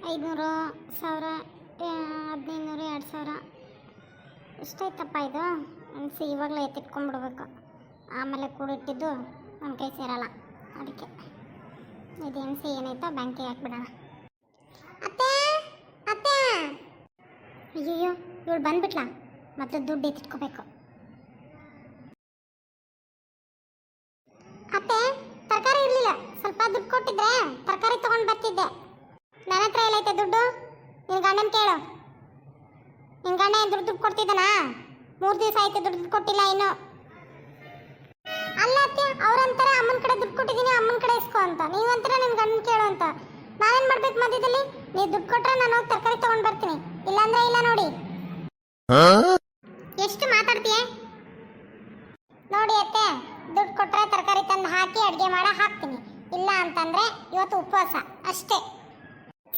500 1000 1500 2000 ಎಷ್ಟಾಯ್ತಪ್ಪ ಇದು ಅನಿಸಿ ಇವಾಗಲೇ ಎತ್ತಿಟ್ಕೊಂಡ್ಬಿಡ್ಬೇಕು. ಆಮೇಲೆ ಕೂಡಿಟ್ಟಿದ್ದು ನನ್ನ ಕೈ ಸೇರಲ್ಲ. ಅದಕ್ಕೆ ಇದು ಎಣಿಸಿ ಏನಾಯ್ತೋ ಬ್ಯಾಂಕಿಗೆ ಹಾಕ್ಬಿಡೋಣ. ಅತ್ತೆ ಅತ್ತೆ, ಅಯ್ಯಯ್ಯೋ ಇವಳು ಬಂದ್ಬಿಟ್ಲ. ಮತ್ತೆ ದುಡ್ಡು ಎತ್ತಿಟ್ಕೋಬೇಕು. ಅತ್ತೆ ತರಕಾರಿ ಇರಲಿಲ್ಲ, ಸ್ವಲ್ಪ ದುಡ್ಡು ಕೊಟ್ಟಿದ್ರೆ ತರಕಾರಿ ತೊಗೊಂಡು ಬರ್ತಿದ್ದೆ. ನನ್ನ ಹತ್ರ ಎಲ್ಲೈತೆ ದುಡ್ಡು? ನಿನ್ನ ಗಂಡನ ಕೇಳು. ನಿನ್ನ ಗಂಡ ಏನು ದುಡ್ಡು ಕೊಡ್ತಿದ್ದಾನಾ? 3 ದಿವಸ ಆಯ್ತು ದುಡ್ಡು ಕೊಟ್ಟಿಲ್ಲ ಇನ್ನು. ಅಲ್ಲ ಅತ್ತೆ, ಅವ್ರಂತಾರೆ ಅಮ್ಮನ ಕಡೆ ದುಡ್ಡು ಕೊಟ್ಟಿದ್ದೀನಿ, ಅಮ್ಮನ ಕಡೆ ಇಸ್ಕೋ ಅಂತ. ನೀವಂತರ ನಿನ್ನ ಗಂಡನ ಕೇಳು ಅಂತ. ನಾನೇನು ಮಾಡ್ಬೇಕು ಮಧ್ಯದಲ್ಲಿ? ನೀವು ದುಡ್ಡು ಕೊಟ್ರೆ ನಾನು ಹೋಗಿ ತರಕಾರಿ ತೊಗೊಂಡು ಬರ್ತೀನಿ, ಇಲ್ಲಾಂದ್ರೆ ಇಲ್ಲ ನೋಡಿ. ಎಷ್ಟು ಮಾತಾಡ್ತೀಯ ನೋಡಿ ಅತ್ತೆ. ದುಡ್ಡು ಕೊಟ್ಟರೆ ತರಕಾರಿ ತಂದು ಹಾಕಿ ಅಡುಗೆ ಮಾಡ ಹಾಕ್ತೀನಿ, ಇಲ್ಲ ಅಂತಂದ್ರೆ ಇವತ್ತು ಉಪವಾಸ ಅಷ್ಟೇ.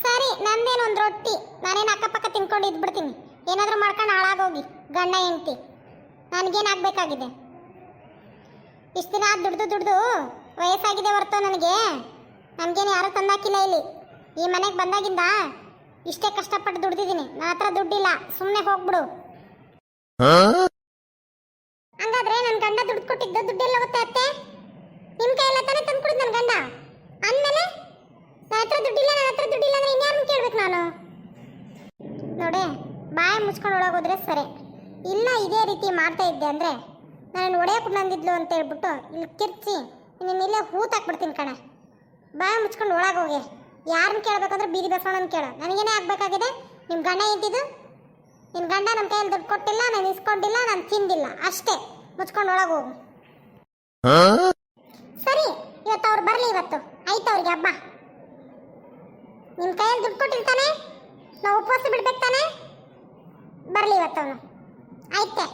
ಸರಿ, ನಂದೇನು ಒಂದು ರೊಟ್ಟಿ, ನಾನೇನು ಅಕ್ಕಪಕ್ಕ ತಿನ್ಕೊಂಡು ಇದ್ಬಿಡ್ತೀನಿ. ಏನಾದರೂ ಮಾಡ್ಕೊಂಡು ಹಾಳಾಗೋಗಿ ಗಂಡ ಹೆಂಡ್ತಿ. ನನಗೇನಾಗಬೇಕಾಗಿದೆ? ಇಷ್ಟು ದಿನ ದುಡ್ದು ವಯಸ್ಸಾಗಿದೆ ಹೊರತು ನನಗೇನು ಯಾರೂ ತಂದಾಕಿಲ್ಲ. ಇಲ್ಲಿ ಈ ಮನೆಗೆ ಬಂದಾಗಿಂದ ಇಷ್ಟೇ ಕಷ್ಟಪಟ್ಟು ದುಡ್ದಿದ್ದೀನಿ. ನನ್ನ ಹತ್ರ ದುಡ್ಡಿಲ್ಲ, ಸುಮ್ಮನೆ ಹೋಗ್ಬಿಡು. ಹಂಗಾದ್ರೆ ನನ್ನ ಗಂಡ ದುಡ್ಡು ಕೊಟ್ಟಿದ್ದು ದುಡ್ಡೆಲ್ಲ ಹೋಗುತ್ತೆ ಅತ್ತೆ? ನಿಮ್ಮ ಕೈಯೆಲ್ಲ ತಾನೇ ತಂದು ಕೊಡಿದ್ದು ನನ್ನ ಗಂಡ. ಅಂದಮೇಲೆ ನನ್ನ ಹತ್ರ ದುಡ್ಡಿಲ್ಲ ಅಂದ್ರೆ ಇನ್ಯಾರನ್ನು ಕೇಳ್ಬೇಕು ನಾನು? ನೋಡಿ, ಬಾಯಿ ಮುಚ್ಕೊಂಡು ಒಳಗೋದ್ರೆ ಸರಿ. ಇಲ್ಲ ಇದೇ ರೀತಿ ಮಾಡ್ತಾ ಇದ್ದೆ ಅಂದರೆ ನಾನು ಒಡೆಯಕ್ಕೆ ಬಂದಿದ್ಲು ಅಂತ ಹೇಳ್ಬಿಟ್ಟು ಇಲ್ಲಿ ಕಿರ್ಚಿ ನಿನ್ನಿಲ್ಲೇ ಹೂತಾಕ್ಬಿಡ್ತೀನಿ ಕಣೆ. ಬಾಯಿ ಮುಚ್ಕೊಂಡು ಒಳಗೋಗಿ. ಯಾರನ್ನ ಕೇಳಬೇಕಂದ್ರೆ ಬೀದಿ ಬಸವಣ್ಣನ ಕೇಳು. ನನಗೇನೇ ಆಗಬೇಕಾಗಿದೆ? ನಿಮ್ಮ ಗಂಡ ಎಂತಿದ್ದು? ನಿನ್ನ ಗಂಡ ನನ್ನ ಕೈಯಲ್ಲಿ ದುಡ್ಡು ಕೊಟ್ಟಿಲ್ಲ, ನಾನು ಇಸ್ಕೊಂಡಿಲ್ಲ, ನಾನು ತಿಂದಿಲ್ಲ, ಅಷ್ಟೇ. ಮುಚ್ಕೊಂಡು ಒಳಗೋಗು. ಸರಿ, ಇವತ್ತು ಅವ್ರು ಬರಲಿ. ಇವತ್ತು ಆಯ್ತು ಅವ್ರಿಗೆ ಹಬ್ಬ. ನಿಮ್ಮ ಕೈಯಲ್ಲಿ ದುಡ್ಡು ಕೊಟ್ಟಿರ್ತಾನೆ, ನಾವು ಉಪವಾಸ ಬಿಡ್ಬೇಕು ತಾನೆ? ಬರಲಿ ಇವತ್ತು ಅವನು. ಆಯ್ತೆ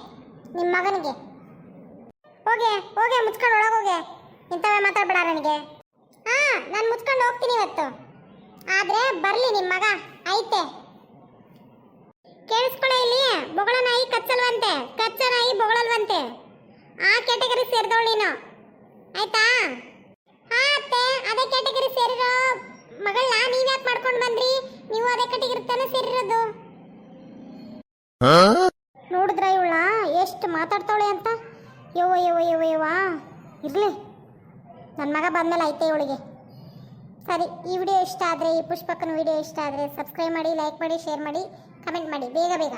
ನಿಮ್ಮ ಮಗನಿಗೆ. ಹೋಗೆ ಮುಚ್ಕೊಂಡು ಒಳಗೋಗೆ. ಇಂಥವೇ ಮಾತಾಡ್ಬೇಡ ನನಗೆ. ನಾನು ಮುಚ್ಕೊಂಡು ಹೋಗ್ತೀನಿ ಇವತ್ತು. ಆದರೆ ಬರಲಿ ನಿಮ್ಮ ಮಗ. ಆಯ್ತೆ, ಕೇಳಿಸ್ಕೊಳ್ಳೆ. ಇಲ್ಲಿ ಬೊಗಳ ನಾಯಿ ಕಚ್ಚಲ್ವಂತೆ, ಕಚ್ಚ ನಾಯಿ ಬೊಗಳಲ್ವಂತೆ. ಆ ಕ್ಯಾಟಗರಿ ಸೇರಿದವಳು ನೀನು, ಆಯ್ತಾ? ಅತ್ತೆ, ಅದೇ ಕ್ಯಾಟಗರಿ ಸೇರಿರೋ ಮಗಳನ್ನ ನೀವ್ಯಾಕೆ ಮಾಡ್ಕೊಂಡು ಬಂದ್ರಿ? ನೀವು ಅದೇ ಕ್ಯಾಟಗರಿ ತಾನೇ ಸೇರಿರೋದು. ನೋಡಿದ್ರ ಇವಳ ಎಷ್ಟು ಮಾತಾಡ್ತಾವಳೆ ಅಂತ? ಯವ್ವ ಇರ್ಲಿ, ನನ್ನ ಮಗ ಬಂದ್ಮೇಲೆ ಐತೆ ಇವಳಿಗೆ. ಸರಿ, ಈ ವಿಡಿಯೋ ಇಷ್ಟ ಆದರೆ, ಈ ಪುಷ್ಪಕ್ಕನ ವಿಡಿಯೋ ಇಷ್ಟ ಆದರೆ ಸಬ್ಸ್ಕ್ರೈಬ್ ಮಾಡಿ, ಲೈಕ್ ಮಾಡಿ, ಶೇರ್ ಮಾಡಿ, ಕಮೆಂಟ್ ಮಾಡಿ ಬೇಗ.